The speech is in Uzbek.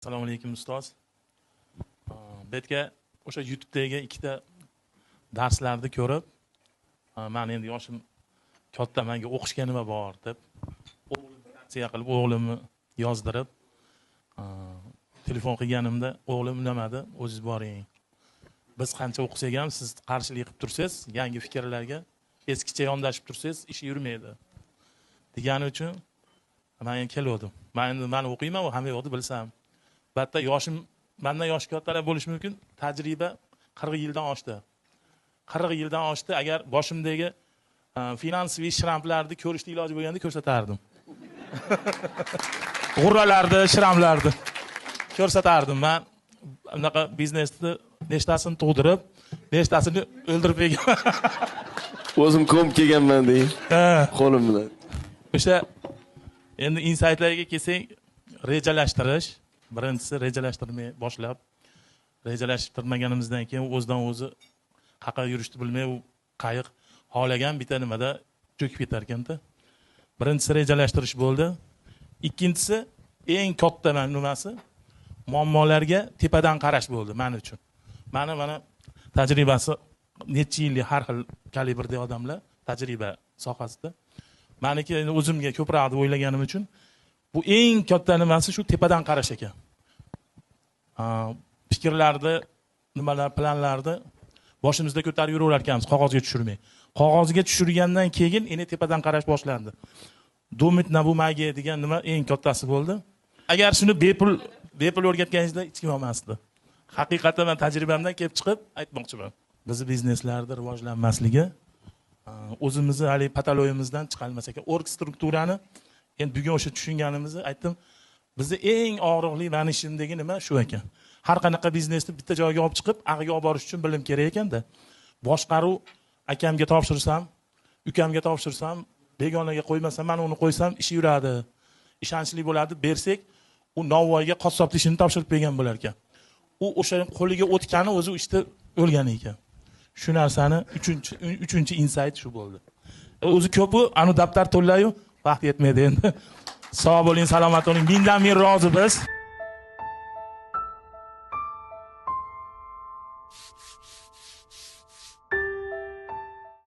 Assalomu alaykum ustoz. Bu yerga o'sha YouTube'dagi ikkita darslarni ko'rib, men endi yoshim katta, menga o'qishga nima bor deb o'g'limni qilib o'g'limni yozdirib, telefon qilganimda o'g'lim unamadi, o'zingiz boring. Biz qancha o'qisak ham siz qarshilik qilib tursangiz, yangi fikrlarga eskicha yondashib tursangiz, ish yurmaydi. Degani uchun men keldim. Men o'qiyman, u hamma yo'qni bilsam. Batta yoshim mendan yoshi kattalar bo'lishi mumkin. Tajriba 40 yildan oshdi. 40 yildan oshdi. Agar boshimdagi finansiy shramplarni ko'rishni iloji bo'lganda ko'rsatardim. G'urralarni, shramlarni ko'rsatardim. Men unaqa biznesni nechtasini tug'dirib, nechtasini o'ldirib berganman. O'zim ko'mib kelganman deng. Qo'lim bilan. O'sha endi insightlarga kelsak, rejalashtirish. Birinchisi rejalashtirmay boshlab, rejalashtirmaganimizdan keyin o'zidan o'zi qayerga yurishni bilmay, u qayiq xohlagan bitta nimada cho'kib ketar ekanda. Birinchisi rejalashtirish bo'ldi. Ikkinchisi eng katta nimasi muammolarga tepadan qarash bo'ldi men uchun. Mana tajribasi necha yillik har xil kalibrdagi odamlar tajriba sohasida. Meniki o'zimga ko'proq deb o'ylaganim uchun bu eng katta nimasi shu tepadan qarash ekan. Fikrlarni, nimalar, planlarni boshimizda ko'tarib yuraverar ekanmiz, qog'ozga tushirmay. Qog'ozga tushirgandan keyin endi tepadan qarash boshlandi. Dumit na bu magiya degan nima eng kattasi bo'ldi. Agar shuni bepul o'rgatganingizda hech kim olmasdi. Haqiqatan men tajribamdan kelib chiqib aytmoqchiman. Bizi bizneslarda rivojlanmasligi o'zimizni hali patologiyamizdan chiqolmas ekan. Org strukturani endi bugun o'sha tushunganimizni aytdim. Bizni eng og'riqli meni ishimdagi nima shu ekan. Har qanaqa biznesni bitta joyga olib chiqib, ag'iga olib borish uchun bilim kerak ekanda. Boshqaruv akamga topshirsam, ukamga topshirsam, begonaga qo'ymasam, men uni qo'ysam ishi yuradi. Ishonchli bo'ladi, bersak, u novvoyga qassoblik ishini topshirib bergan bo'lar ekan. U o'sha qo'liga o'tgani o'zi ishda o'lgan ekan. Shu narsani 3-chi insight shu bo'ldi. O'zi ko'pi anu daftar to'llayu vaqt yetmaydi endi. Sog' bo'ling, salomat bo'ling. Mingdan ming rozi biz.